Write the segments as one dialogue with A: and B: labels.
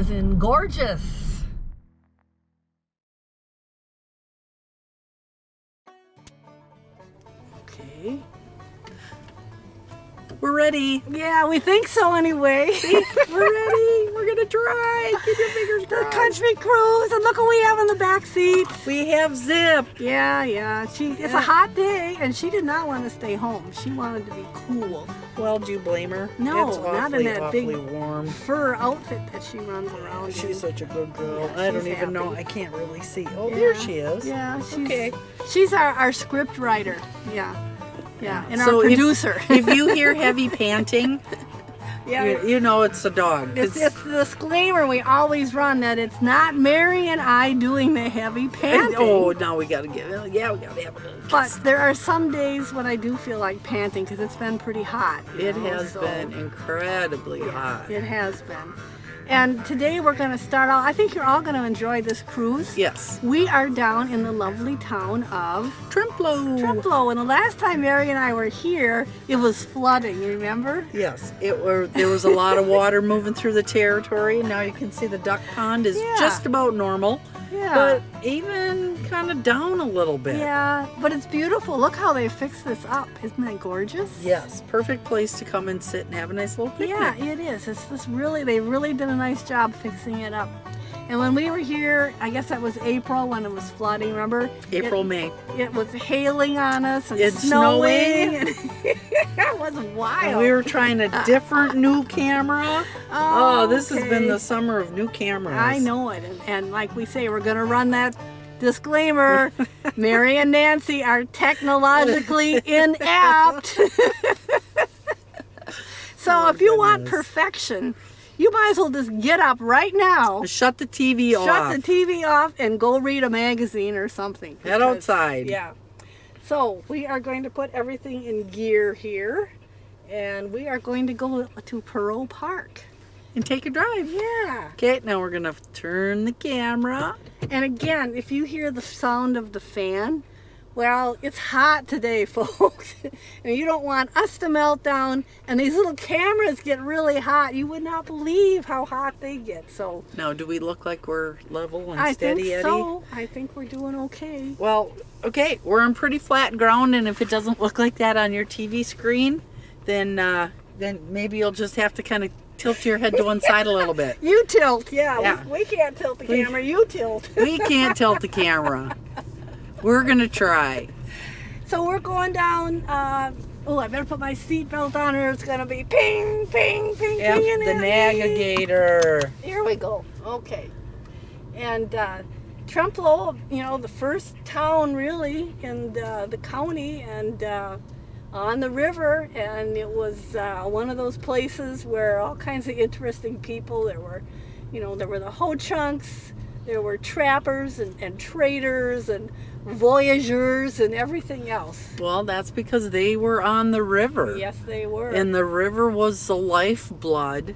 A: as in gorgeous.
B: Okay. We're ready.
A: Yeah, we think so anyway.
B: We're ready. We're gonna try. Keep your fingers
A: The
B: crossed.
A: country cruise, and look what we have in the back seat.
B: We have Zip.
A: Yeah. It's a hot day, and she did not want to stay home. She wanted to be cool.
B: Well, do you blame her?
A: No,
B: it's
A: not in that
B: awfully
A: big
B: warm.
A: fur outfit that she runs around in.
B: She's such a good girl.
A: Yeah,
B: I don't
A: she's
B: even know.
A: happy.
B: I can't really see. Oh,
A: Yeah.
B: there she is.
A: Yeah,
B: Okay.
A: She's our script writer. Yeah, and
B: So
A: our producer.
B: If you hear heavy panting, you know it's a dog.
A: It's the disclaimer we always run that it's not Mary and I doing the heavy panting.
B: Oh, now we gotta we gotta have a little.
A: But there are some days when I do feel like panting because it's been pretty hot.
B: It has been incredibly hot.
A: It has been. And today we're going to start out. I think you're all going to enjoy this cruise.
B: Yes.
A: We are down in the lovely town of
B: Trempealeau.
A: And the last time Mary and I were here, it was flooding. You remember?
B: Yes. There was a lot of water moving through the territory. Now you can see the duck pond is just about normal.
A: Yeah.
B: But even kind of down a little bit.
A: Yeah, but it's beautiful. Look how they fixed this up. Isn't that gorgeous?
B: Yes, perfect place to come and sit and have a nice little picnic.
A: Yeah, it is. They really did a nice job fixing it up. And when we were here, I guess that was April when it was flooding, remember?
B: May.
A: It was hailing on us and
B: It's
A: snowing. And it was wild.
B: And we were trying a different new camera. This has been the summer of new cameras.
A: I know it. And like we say, we're going to run that disclaimer. Mary and Nancy are technologically inept. So if you want perfection, you might as well just get up right now.
B: Shut the TV off.
A: Shut the TV off and go read a magazine or something.
B: Head outside.
A: Yeah. So we are going to put everything in gear here, and we are going to go to Perrot Park.
B: And take a drive.
A: Yeah.
B: Okay, now we're going to turn the camera.
A: And again, if you hear the sound of the fan, well, it's hot today, folks. And you don't want us to melt down. And these little cameras get really hot. You would not believe how hot they get. So
B: now, do we look like we're level and
A: I
B: steady,
A: think
B: Eddie?
A: so. I think we're doing okay.
B: Well, okay, we're on pretty flat ground, and if it doesn't look like that on your TV screen, then maybe you'll just have to kind of tilt your head to one side a little bit.
A: You tilt, yeah.
B: Yeah.
A: We can't tilt the camera. You tilt.
B: We can't tilt the camera. We're gonna try.
A: So we're going down. I better put my seatbelt on, or it's gonna be ping, ping, ping,
B: Yep,
A: ping.
B: the navigator.
A: Here we go. Okay. And Trempealeau, the first town really in the county, and on the river, and it was one of those places where all kinds of interesting people. There were the ho-chunks, there were trappers and traders and voyageurs and everything else.
B: Well, that's because they were on the river.
A: Yes, they were.
B: And the river was the lifeblood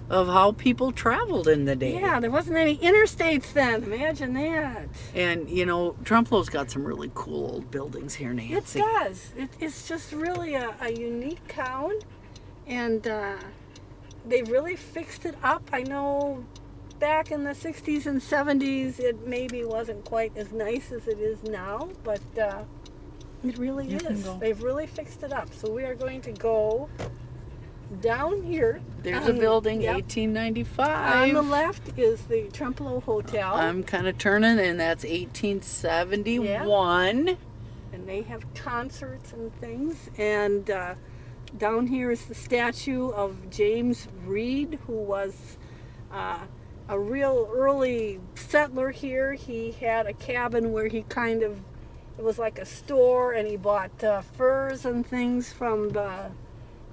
B: of how people traveled in the day.
A: Yeah, there wasn't any interstates then. Imagine that.
B: And, Trempealeau's got some really cool old buildings here, Nancy.
A: It does. It's just really a unique town. And they've really fixed it up. I know back in the 60s and 70s, it maybe wasn't quite as nice as it is now, but it really is. They've really fixed it up. So we are going to go down here.
B: There's a building, 1895.
A: On the left is the Trempealeau Hotel.
B: I'm kind of turning, and that's 1871.
A: Yeah. And they have concerts and things. And down here is the statue of James Reed, who was a real early settler here. He had a cabin where it was like a store, and he bought furs and things from the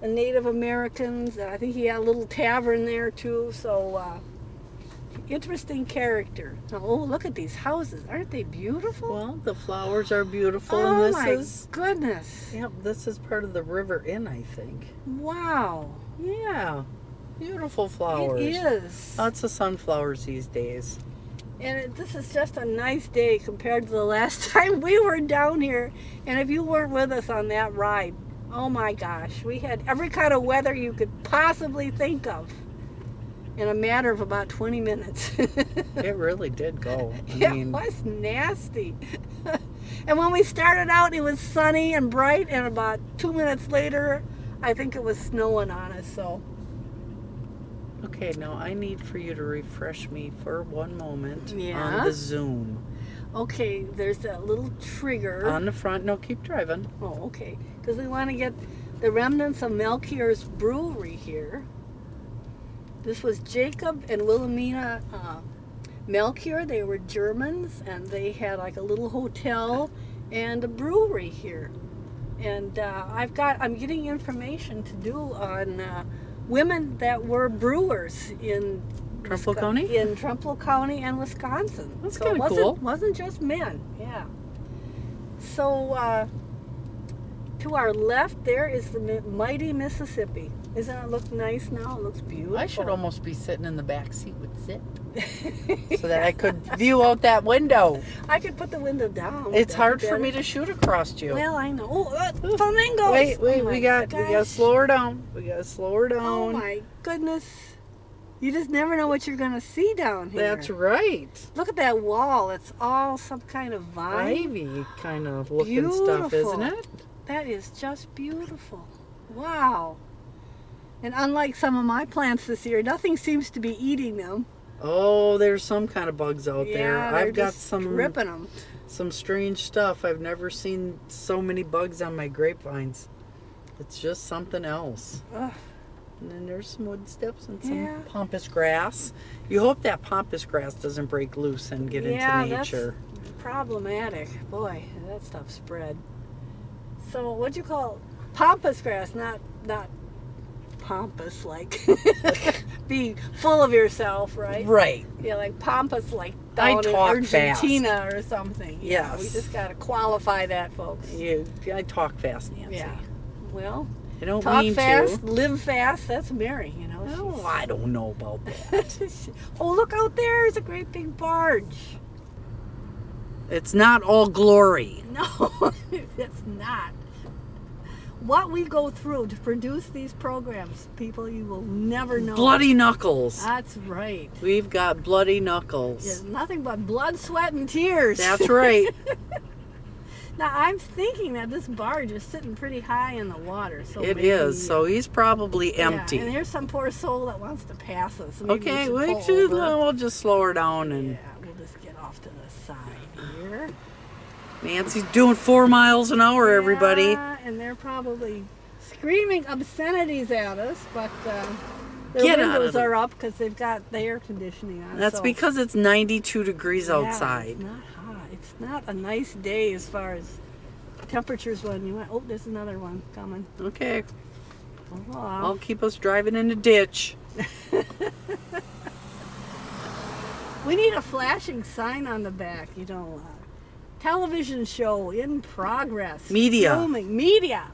A: Native Americans. I think he had a little tavern there too. So interesting character. Oh, look at these houses. Aren't they beautiful?
B: Well, the flowers are beautiful.
A: Oh,
B: and
A: my goodness.
B: Yep, this is part of the River Inn, I think.
A: Wow.
B: Yeah. Beautiful flowers.
A: It is.
B: Lots of sunflowers these days.
A: And this is just a nice day compared to the last time we were down here. And if you weren't with us on that ride, oh my gosh, we had every kind of weather you could possibly think of. in a matter of about 20 minutes.
B: It really did go.
A: It was nasty. And when we started out, it was sunny and bright, and about 2 minutes later, I think it was snowing on us. So
B: Okay, now I need for you to refresh me for one moment
A: Yeah.
B: on the Zoom.
A: okay, there's that little trigger.
B: On the front, no, keep driving.
A: Oh, okay. Because we want to get the remnants of Melchior's brewery here. This was Jacob and Wilhelmina Melchior. They were Germans, and they had like a little hotel and a brewery here. And I'm getting information to do on women that were brewers in
B: Trempealeau County?
A: In Trempealeau County and Wisconsin.
B: That's
A: So
B: kinda
A: it
B: cool.
A: wasn't just men. Yeah. So to our left there is the mighty Mississippi. Doesn't it look nice now? It looks beautiful.
B: I should almost be sitting in the back seat with Zip so that I could view out that window.
A: I could put the window down.
B: It's hard for me to shoot across you.
A: Well, I know. Oh, flamingos!
B: Wait,
A: Oh my
B: we gotta
A: gosh.
B: slow her down. We gotta slow her down.
A: Oh my goodness. You just never know what you're going to see down here.
B: That's right.
A: Look at that wall. It's all some kind of vine.
B: Ivy kind of looking stuff, isn't it?
A: That is just beautiful. Wow. And unlike some of my plants this year, nothing seems to be eating them.
B: Oh, there's some kind of bugs out there.
A: Yeah, they're
B: I've got
A: just
B: some
A: ripping them.
B: some strange stuff. I've never seen so many bugs on my grapevines. It's just something else.
A: Ugh.
B: And then there's some wood steps and some
A: Yeah.
B: pampas grass. You hope that pampas grass doesn't break loose and get
A: Yeah,
B: into nature.
A: that's problematic. Boy, that stuff spread. So what'd you call it? Pampas grass, not pompous, like be full of yourself, right?
B: Right.
A: Yeah, like pampas, like
B: I
A: down in
B: talk
A: Argentina or something. Yeah, we
B: Yes.
A: just got to qualify that, folks.
B: I talk fast, Nancy.
A: Yeah. Well,
B: I don't
A: talk
B: mean
A: fast,
B: to.
A: live fast. That's Mary, you know.
B: Oh, I don't know about that.
A: Oh, look out there! There's a great big barge.
B: It's not all glory.
A: No, it's not. What we go through to produce these programs, people, you will never know.
B: Bloody knuckles.
A: That's right.
B: We've got bloody knuckles.
A: It's nothing but blood, sweat, and tears.
B: That's right.
A: Now, I'm thinking that this barge is sitting pretty high in the water. So
B: It
A: maybe,
B: is. So he's probably
A: yeah,
B: empty.
A: and there's some poor soul that wants to pass us. Maybe
B: Okay,
A: we should pull over.
B: we'll just slow her down. And
A: Yeah, we'll just get off to the side here.
B: Nancy's doing 4 miles an hour, everybody.
A: Yeah, and they're probably screaming obscenities at us, but their
B: Get out of
A: windows
B: the-
A: are up because they've got the air conditioning on.
B: That's
A: so,
B: because it's 92 degrees
A: yeah,
B: outside.
A: It's not hot. It's not a nice day as far as temperatures when you went. Oh, there's another one coming.
B: Okay,
A: Oh,
B: I'll keep us driving in the ditch.
A: we need a flashing sign on the back, television show in progress.
B: Media.
A: Filming. Media.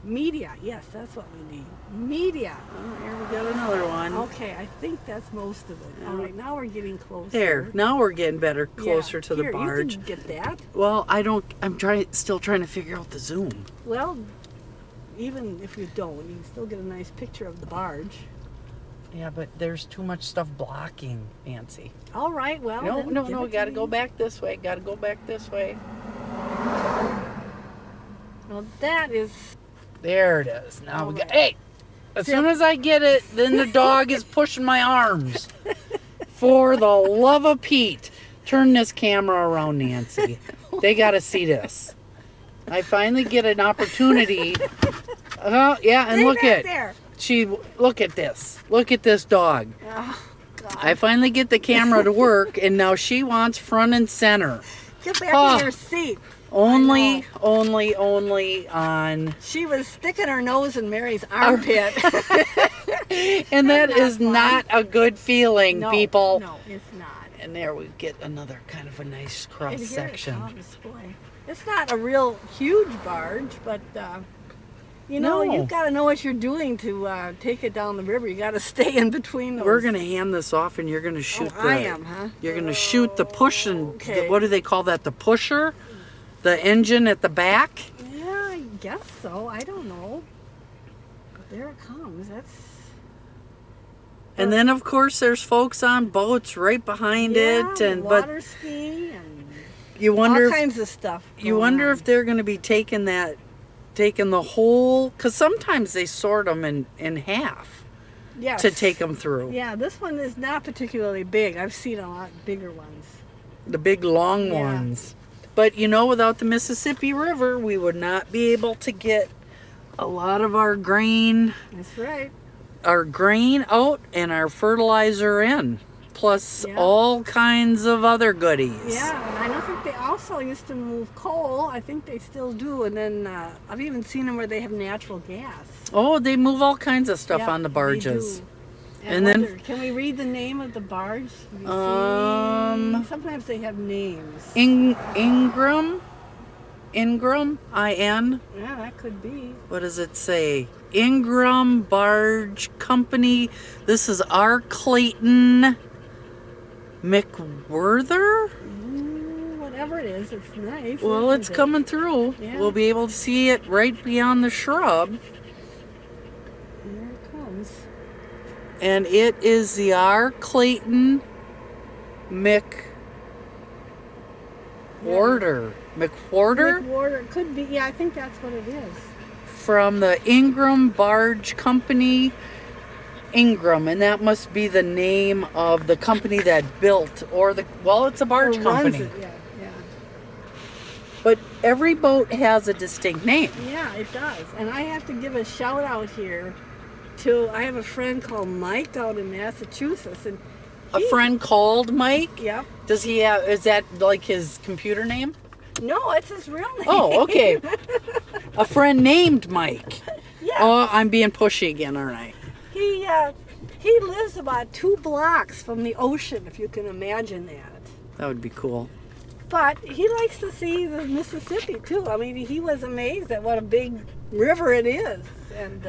A: Yes, that's what we need. Media.
B: Oh, here we got another one.
A: Okay, I think that's most of it. All right, now we're getting closer.
B: There, now we're getting better, closer
A: Yeah,
B: to the
A: here,
B: barge.
A: You can get that.
B: Well, I'm still trying to figure out the zoom.
A: Well, even if you don't, you can still get a nice picture of the barge.
B: Yeah, but there's too much stuff blocking, Nancy.
A: All right, well. then give
B: No,
A: it
B: gotta
A: to
B: go
A: me.
B: back this way. Gotta go back this way.
A: Well, that is.
B: There it is. Now
A: All
B: we got.
A: right.
B: Hey, as soon as I get it, then the dog is pushing my arms. For the love of Pete, turn this camera around, Nancy. They gotta see this. I finally get an opportunity. Oh yeah, and
A: Stay
B: look
A: back
B: at
A: there.
B: look at this. Look at this dog.
A: Oh, God.
B: I finally get the camera to work, and now she wants front and center.
A: Get back
B: Oh.
A: in your seat.
B: Only on.
A: She was sticking her nose in Mary's armpit.
B: And that
A: Not
B: is
A: fun.
B: not a good feeling,
A: No,
B: people.
A: No, it's not.
B: And there we get another kind of a nice
A: And
B: cross
A: here it
B: section.
A: comes, boy. It's not a real huge barge, but
B: No.
A: you've got to know what you're doing to take it down the river. You got to stay in between those.
B: We're gonna hand this off, and you're gonna shoot the.
A: I am, huh?
B: You're gonna shoot the push and
A: Okay.
B: what do they call that? The pusher, the engine at the back.
A: Yeah, I guess so. I don't know. But there it comes.
B: And then, of course, there's folks on boats right behind it, and
A: water ski and
B: you wonder
A: all kinds of stuff.
B: You wonder if they're going to be taking the whole, because sometimes they sort them in half to take them through.
A: Yeah, this one is not particularly big. I've seen a lot bigger ones.
B: The big long ones. But without the Mississippi River, we would not be able to get a lot of our grain.
A: That's right.
B: Our grain out and our fertilizer in. Plus all kinds of other goodies.
A: Yeah, and I don't think they also used to move coal. I think they still do. And then I've even seen them where they have natural gas.
B: Oh, they move all kinds of stuff on the barges.
A: They do. And then, can we read the name of the barge? Sometimes they have names.
B: Ingram, IN.
A: Yeah, that could be.
B: What does it say? Ingram Barge Company. This is R. Clayton McWhirter?
A: Whatever it is, it's nice.
B: Well, it's coming through.
A: Yeah.
B: We'll be able to see it right beyond the shrub.
A: Here it comes.
B: And it is the R. Clayton McWhirter.
A: McWhirter. Could be. Yeah, I think that's what it is.
B: From the Ingram Barge Company. Ingram, and that must be the name of the company that built, it's a barge company.
A: Yeah.
B: But every boat has a distinct name.
A: Yeah, it does. And I have to give a shout out here to, I have a friend called Mike out in Massachusetts. And
B: A friend called Mike?
A: Yep.
B: Does he have, is that like his computer name?
A: No, it's his real name.
B: Oh, okay. A friend named Mike.
A: Yeah.
B: Oh, I'm being pushy again, aren't I?
A: He lives about 2 blocks from the ocean, if you can imagine that.
B: That would be cool.
A: But he likes to see the Mississippi too. I mean, he was amazed at what a big river it is, and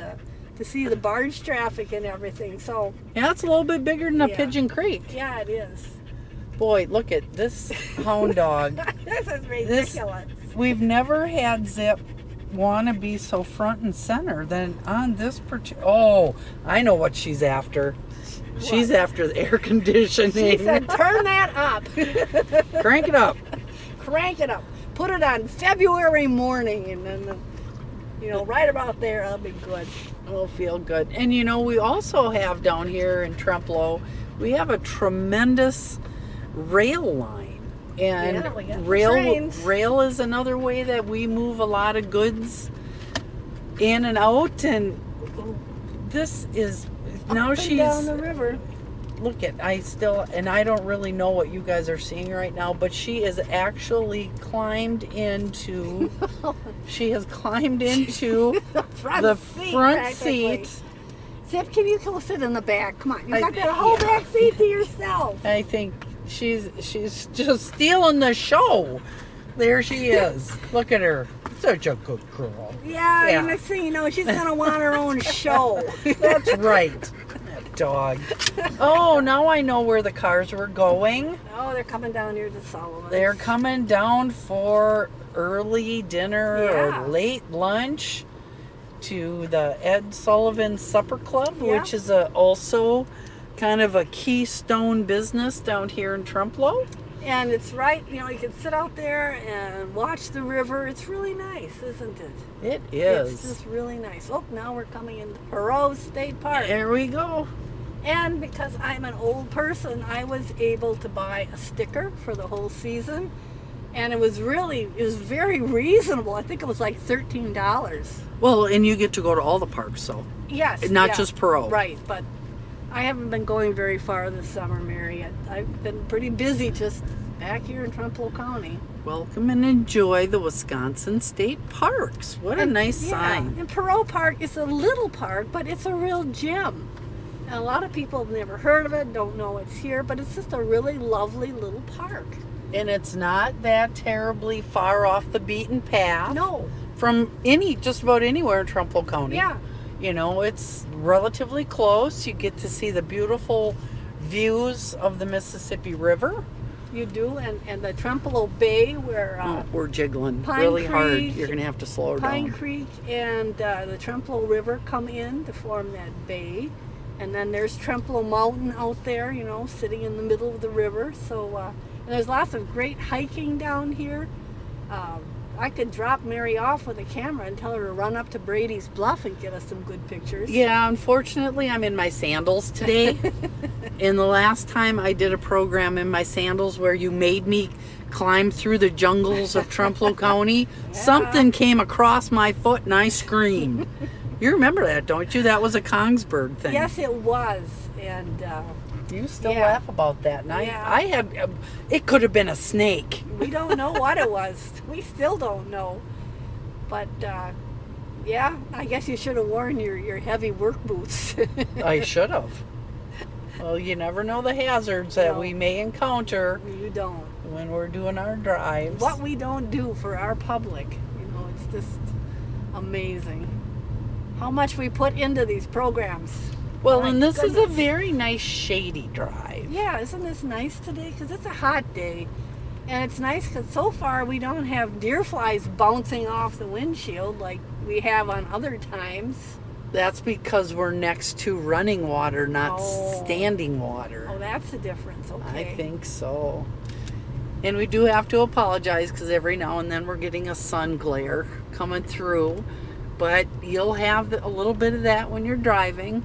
A: to see the barge traffic and everything. So
B: yeah, it's a little bit bigger than a Pigeon Creek.
A: Yeah, it is.
B: Boy, look at this hound dog.
A: This is ridiculous.
B: We've never had Zip want to be so front and center than on this particular. Oh, I know what she's after. What? She's after the air conditioning.
A: She said, turn that up.
B: Crank it up.
A: Crank it up. Put it on February morning, and then, right about there, that'll be good.
B: It'll feel good. And we also have down here in Trempealeau, we have a tremendous rail line. And rail is another way that we move a lot of goods in and out. And this is now she's
A: down the river.
B: Look at I don't really know what you guys are seeing right now, but she is actually climbed into. She has climbed into the front seat.
A: Zip, can you go sit in the back? Come on, you got that whole back seat to yourself.
B: I think. She's just stealing the show. There she is. Look at her. Such a good girl.
A: Yeah. Next thing you know, she's going to want her own show.
B: That's right. That dog. Oh, now I know where the cars were going.
A: Oh, they're coming down here to Sullivan.
B: They're coming down for early dinner or late lunch to the Ed Sullivan Supper Club, which is also kind of a keystone business down here in Trempealeau.
A: And it's right, you can sit out there and watch the river. It's really nice, isn't it?
B: It is.
A: It's just really nice. Oh, now we're coming into Perrot State Park.
B: There we go.
A: And because I'm an old person, I was able to buy a sticker for the whole season. And it was very reasonable. I think it was like $13.
B: Well, and you get to go to all the parks, so.
A: Yes.
B: Not just Perrot.
A: Right, but I haven't been going very far this summer, Mary. I've been pretty busy just back here in Trempealeau County.
B: Welcome and enjoy the Wisconsin State Parks. What a nice sign.
A: And Perrot Park is a little park, but it's a real gem. And a lot of people have never heard of it, don't know it's here, but it's just a really lovely little park.
B: And it's not that terribly far off the beaten path.
A: No.
B: From just about anywhere in Trempealeau County.
A: Yeah.
B: It's relatively close. You get to see the beautiful views of the Mississippi River.
A: You do, and the Trempealeau Bay where...
B: we're jiggling
A: Pine
B: really
A: Creek,
B: hard. You're going to have to slow her down.
A: Pine Creek and the Trempealeau River come in to form that bay. And then there's Trempealeau Mountain out there, you know, sitting in the middle of the river. So, and there's lots of great hiking down here. I could drop Mary off with a camera and tell her to run up to Brady's Bluff and get us some good pictures.
B: Yeah, unfortunately, I'm in my sandals today. And the last time I did a program in my sandals where you made me climb through the jungles of Trempealeau County, something came across my foot and I screamed. You remember that, don't you? That was a Kongsberg thing.
A: Yes, it was. And
B: you still
A: yeah.
B: laugh about that. And
A: Yeah.
B: I had, it could have been a snake.
A: we don't know what it was. We still don't know. But yeah, I guess you should have worn your heavy work boots.
B: I should have. Well, you never know the hazards that
A: No.
B: we may encounter
A: You don't.
B: when we're doing our drives.
A: What we don't do for our public, you know, it's just amazing how much we put into these programs.
B: Well,
A: My
B: and this is a
A: goodness.
B: very nice shady drive.
A: Yeah, isn't this nice today? Because it's a hot day. And it's nice because so far we don't have deer flies bouncing off the windshield like we have on other times.
B: That's because we're next to running water, not
A: Oh.
B: standing water.
A: Oh, that's the difference. Okay.
B: I think so. And we do have to apologize because every now and then we're getting a sun glare coming through. But you'll have a little bit of that when you're driving.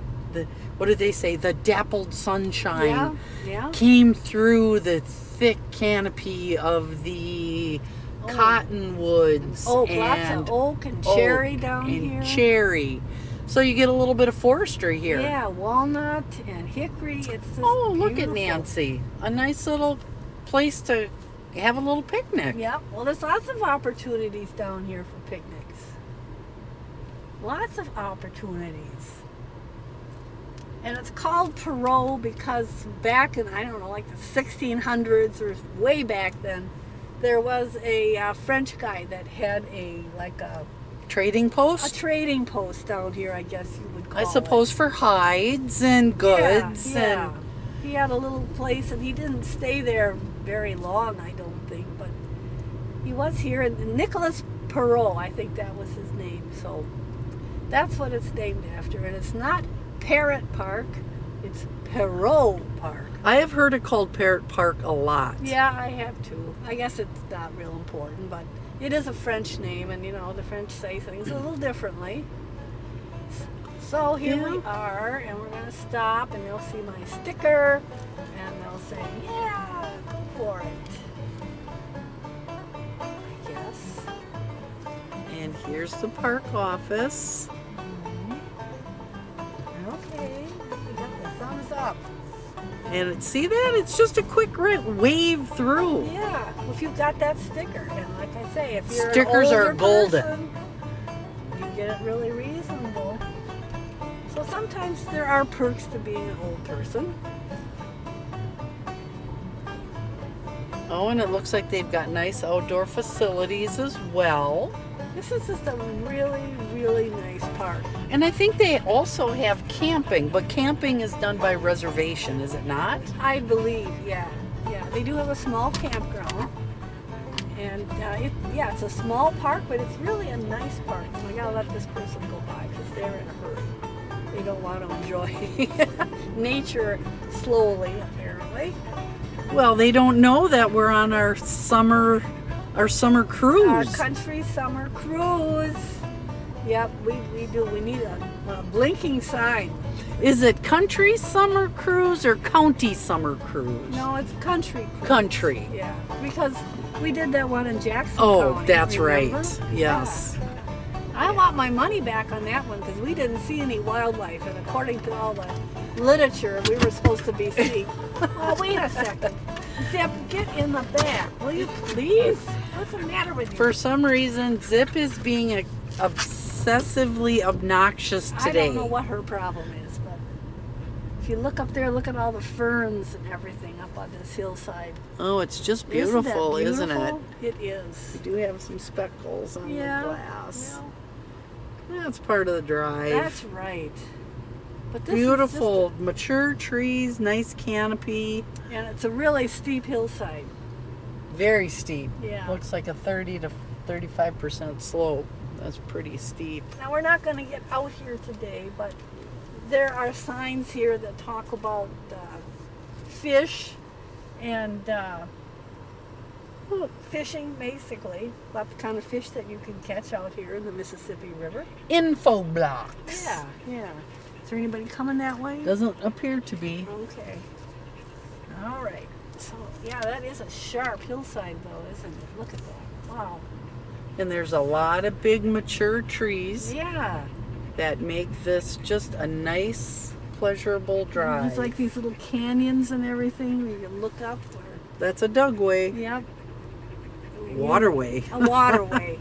B: What did they say? The dappled sunshine
A: Yeah, yeah.
B: came through the thick canopy of the cottonwoods
A: Oh,
B: and
A: lots of oak and cherry down
B: and
A: here.
B: cherry. So you get a little bit of forestry here.
A: Yeah, walnut and hickory. It's just
B: Oh, look at
A: beautiful.
B: Nancy. A nice little place to have a little picnic.
A: Yep. Well, there's lots of opportunities down here for picnics. Lots of opportunities. And it's called Perrot because back in, I don't know, like the 1600s or way back then, there was a French guy that had a
B: Trading post?
A: trading post down here, I guess you would call
B: I
A: it.
B: suppose for hides and goods
A: Yeah.
B: and
A: He had a little place and he didn't stay there very long, I don't think, but he was here. And Nicholas Perrot, I think that was his name. So that's what it's named after. And it's not Perrot Park, it's Perrot Park.
B: I have heard it called Perrot Park a lot.
A: Yeah, I have too. I guess it's not real important, but it is a French name, and you know, the French say things a little differently. So here we are, and we're going to stop, and they'll see my sticker, and they'll say, yeah, go for it. I guess.
B: And here's the park office.
A: Okay, we got the thumbs up.
B: And see that? It's just a quick wave through.
A: Yeah, if you've got that sticker, and like I say, if you're
B: Stickers
A: an
B: are
A: older
B: golden.
A: person, you get it really reasonable. So sometimes there are perks to being an old person.
B: Oh, and it looks like they've got nice outdoor facilities as well.
A: This is just a really, really nice park.
B: And I think they also have camping, but camping is done by reservation, is it not?
A: I believe, yeah. Yeah, they do have a small campground. And it's a small park, but it's really a nice park. And I gotta let this person go by because they're in a hurry. They don't want to enjoy nature slowly, apparently.
B: Well, they don't know that we're on our summer cruise.
A: Our country summer cruise. Yep, we do. We need a blinking sign.
B: Is it country summer cruise or county summer cruise?
A: No, it's country cruise.
B: Country.
A: Yeah, because we did that one in Jackson
B: Oh,
A: County,
B: that's
A: remember?
B: right. Yes.
A: Yeah. I want my money back on that one because we didn't see any wildlife, and according to all the literature, we were supposed to be seeing. Oh, wait a second. Zip, get in the back, will you please? What's the matter with you?
B: For some reason, Zip is being obsessively obnoxious today.
A: I don't know what her problem is, but if you look up there, look at all the ferns and everything up on this hillside.
B: Oh, it's just
A: Isn't
B: beautiful,
A: that
B: isn't it?
A: beautiful? It is.
B: We do have some speckles on the glass.
A: well,
B: That's part of the drive.
A: that's right. But this
B: Beautiful, mature trees, nice canopy.
A: and it's a really steep hillside.
B: Very steep.
A: Yeah.
B: Looks like a 30 to 35% slope. That's pretty steep.
A: Now we're not going to get out here today, but there are signs here that talk about fish and fishing, basically, about the kind of fish that you can catch out here in the Mississippi River.
B: Info blocks.
A: Yeah, yeah. Is there anybody coming that way?
B: Doesn't appear to be.
A: Okay. All right. So, yeah, that is a sharp hillside, though, isn't it? Look at that. Wow.
B: And there's a lot of big mature trees
A: Yeah.
B: that make this just a nice, pleasurable drive.
A: There's like these little canyons and everything where you can look up.
B: That's a Dugway.
A: Yep.
B: Waterway.
A: A waterway.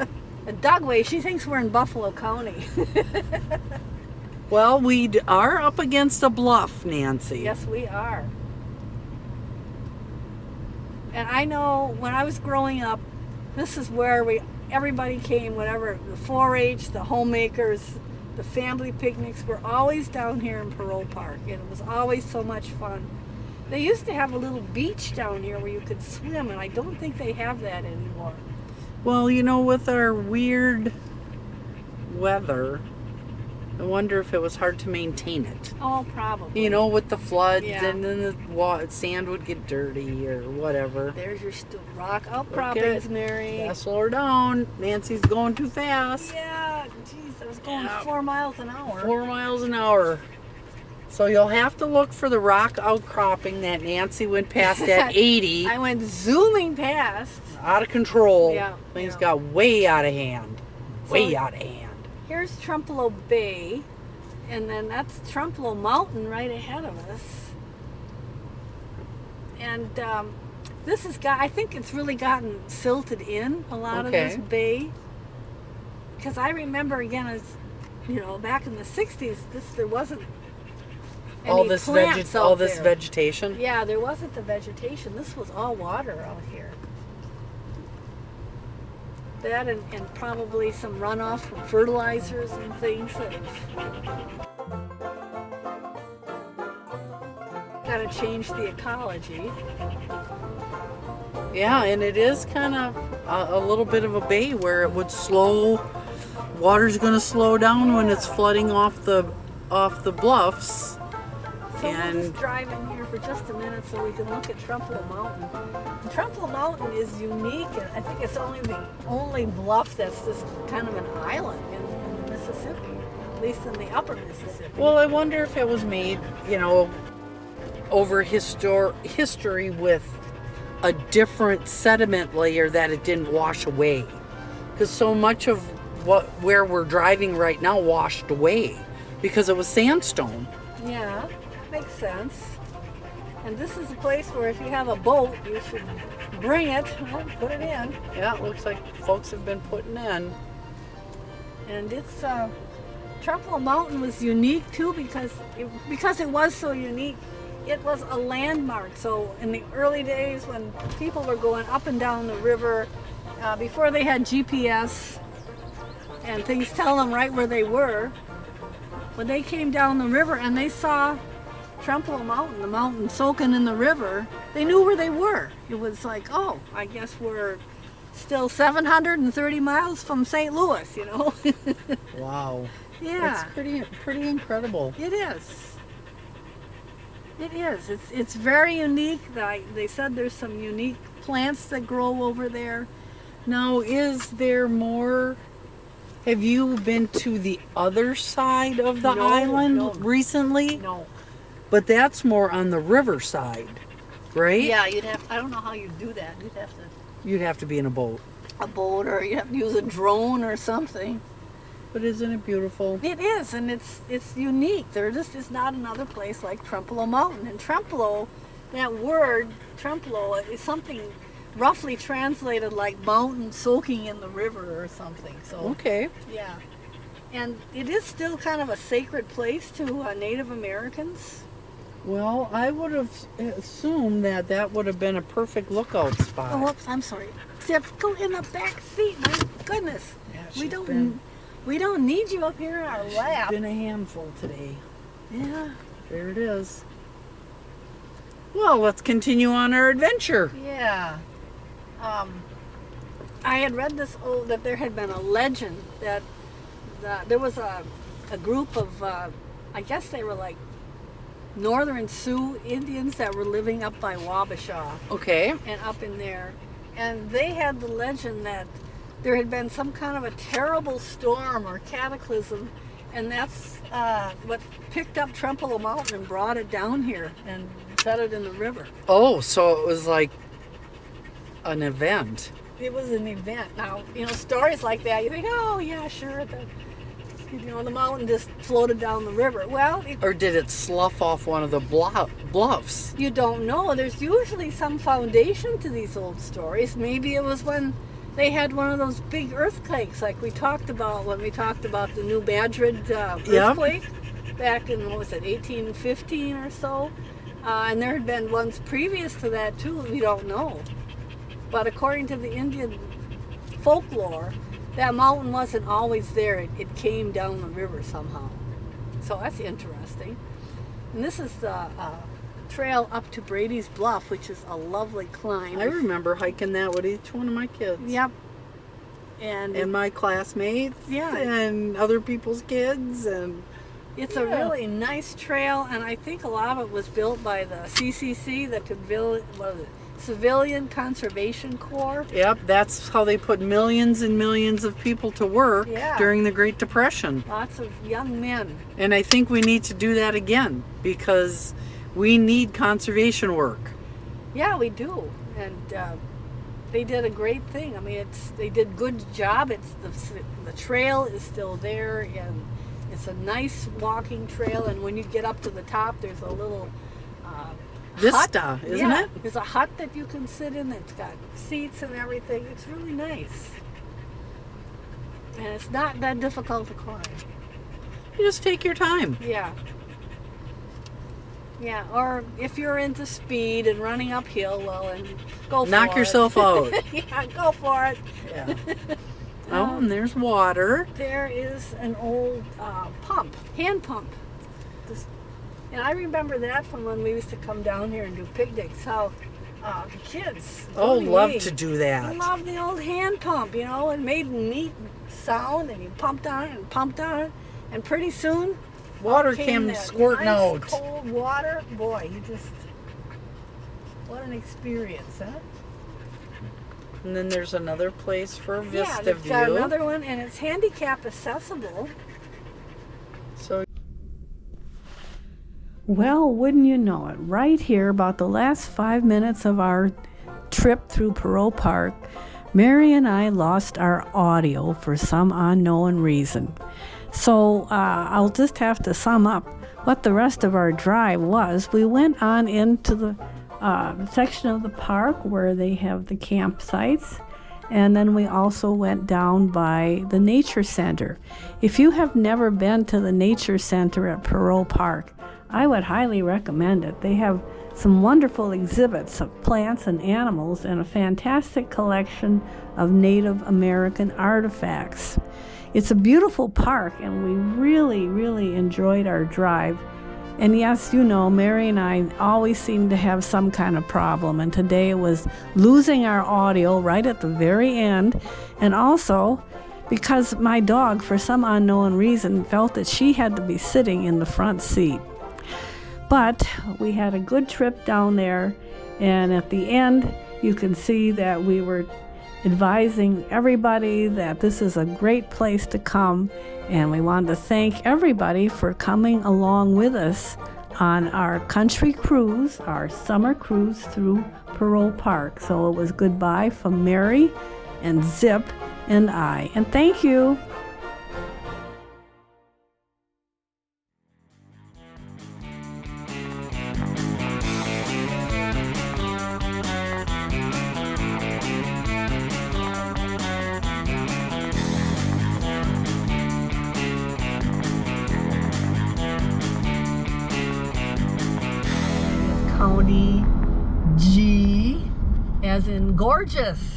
A: A Dugway. She thinks we're in Buffalo County.
B: Well, we are up against a bluff, Nancy.
A: Yes, we are. And I know when I was growing up, this is where everybody came, whatever, the 4-H, the homemakers, the family picnics were always down here in Perrot Park, and it was always so much fun. They used to have a little beach down here where you could swim, and I don't think they have that anymore.
B: Well, you know, with our weird weather, I wonder if it was hard to maintain it.
A: Oh, probably.
B: You know, with the floods,
A: Yeah.
B: and then the sand would get dirty or whatever.
A: There's your rock outcroppings, Mary.
B: Yeah, slow her down. Nancy's going too fast.
A: Yeah, geez, I was going
B: Yeah.
A: 4 miles an hour.
B: 4 miles an hour. So you'll have to look for the rock outcropping that Nancy went past at 80.
A: I went zooming past.
B: Out of control.
A: Yeah,
B: Things
A: yeah.
B: got way out of hand. Way
A: So-
B: out of hand.
A: Here's Trempealeau Bay, and then that's Trempealeau Mountain right ahead of us. And this has got, I think it's really gotten silted in, a lot of this
B: Okay.
A: bay. Because I remember, again, as you know, back in the 60s, there wasn't any
B: All this
A: plants out
B: all this
A: there.
B: vegetation.
A: Yeah, there wasn't the vegetation. This was all water out here. That and probably some runoff from fertilizers and things that have kind of changed the ecology.
B: Yeah, and it is kind of a little bit of a bay where it would slow. Water's going to slow down when it's flooding off the bluffs.
A: So we'll
B: And-
A: just drive in here for just a minute so we can look at Trempealeau Mountain. And Trempealeau Mountain is unique, and I think it's only the only bluff that's just kind of an island in Mississippi, at least in the upper Mississippi.
B: Well, I wonder if it was made, you know, over history with a different sediment layer that it didn't wash away. Because so much of where we're driving right now washed away because it was sandstone.
A: Yeah, that makes sense. And this is a place where if you have a boat, you should bring it, well, put it in.
B: Yeah, it looks like folks have been putting in.
A: And it's Trempealeau Mountain was unique too because it was so unique. It was a landmark. So in the early days when people were going up and down the river, before they had GPS and things tell them right where they were, when they came down the river and they saw Trempealeau Mountain, the mountain soaking in the river, they knew where they were. It was like, oh, I guess we're still 730 miles from St. Louis, you know?
B: Wow.
A: Yeah.
B: It's pretty incredible.
A: It is. It is. It's very unique. They said there's some unique plants that grow over there.
B: Now, is there more? Have you been to the other side of the
A: No,
B: island
A: no.
B: recently?
A: No.
B: But that's more on the river side, right?
A: Yeah, I don't know how you do that.
B: You'd have to be in a boat.
A: A boat, or you have to use a drone or something.
B: But isn't it beautiful?
A: It is, and it's unique. There just is not another place like Trempealeau Mountain. And Trempealeau, that word, Trempealeau, is something roughly translated like mountain soaking in the river or something. So
B: Okay.
A: yeah. And it is still kind of a sacred place to Native Americans.
B: Well, I would have assumed that would have been a perfect lookout spot.
A: Oh, whoops, I'm sorry. Except go in the back seat. My goodness.
B: Yeah,
A: We
B: she's
A: don't we don't need you up here in our lap.
B: been a handful today.
A: Yeah.
B: There it is. Well, let's continue on our adventure.
A: Yeah. I had read that there had been a legend that there was a group of I guess they were like Northern Sioux Indians that were living up by Wabasha
B: Okay.
A: and up in there. And they had the legend that there had been some kind of a terrible storm or cataclysm, and that's what picked up Trempealeau Mountain and brought it down here and set it in the river.
B: Oh, so it was like an event.
A: It was an event. Now, stories like that, you think, oh, yeah, sure, the mountain just floated down the river. Well,
B: Or did it slough off one of the bluffs?
A: you don't know. There's usually some foundation to these old stories. Maybe it was when they had one of those big earthquakes like we talked about when we talked about the New Madrid earthquake back in, 1815 or so. And there had been ones previous to that too. We don't know. But according to the Indian folklore, that mountain wasn't always there. It came down the river somehow. So that's interesting. And this is the trail up to Brady's Bluff, which is a lovely climb.
B: I remember hiking that with each one of my kids.
A: Yep. And
B: my classmates.
A: Yeah.
B: And other people's kids. And
A: it's a really nice trail, and I think a lot of it was built by the CCC, the Civilian Conservation Corps.
B: Yep, that's how they put millions and millions of people to work during the Great Depression.
A: Lots of young men.
B: And I think we need to do that again because we need conservation work.
A: Yeah, we do. And they did a great thing. I mean, they did a good job. The trail is still there, and it's a nice walking trail. And when you get up to the top, there's a little
B: vista,
A: hut.
B: Isn't it?
A: There's a hut that you can sit in. It's got seats and everything. It's really nice. And it's not that difficult to climb.
B: You just take your time.
A: Yeah. Yeah, or if you're into speed and running uphill, well, and go for it.
B: Knock yourself out.
A: Yeah, go for it.
B: Yeah. Oh, and there's water.
A: There is an old hand pump. And I remember that from when we used to come down here and do picnics, how the kids
B: love to do that.
A: I love the old hand pump, it made a neat sound, and you pumped on it and pumped on it, and pretty soon
B: water came squirting
A: nice,
B: out.
A: Cold water, boy, what an experience, huh?
B: And then there's another place for a vista
A: they've
B: view.
A: got another one, and it's handicap accessible.
B: So,
A: well, wouldn't you know it, right here, about the last 5 minutes of our trip through Perrot Park, Mary and I lost our audio for some unknown reason. So I'll just have to sum up what the rest of our drive was. We went on into the section of the park where they have the campsites, and then we also went down by the nature center. If you have never been to the nature center at Perrot Park, I would highly recommend it. They have some wonderful exhibits of plants and animals and a fantastic collection of Native American artifacts. It's a beautiful park, and we really, really enjoyed our drive. And yes, Mary and I always seem to have some kind of problem, and today it was losing our audio right at the very end, and also because my dog, for some unknown reason, felt that she had to be sitting in the front seat. But we had a good trip down there, and at the end, you can see that we were advising everybody that this is a great place to come, and we wanted to thank everybody for coming along with us on our country cruise, our summer cruise through Perrot Park. So it was goodbye from Mary and Zip and I, and thank you. County G, as in gorgeous.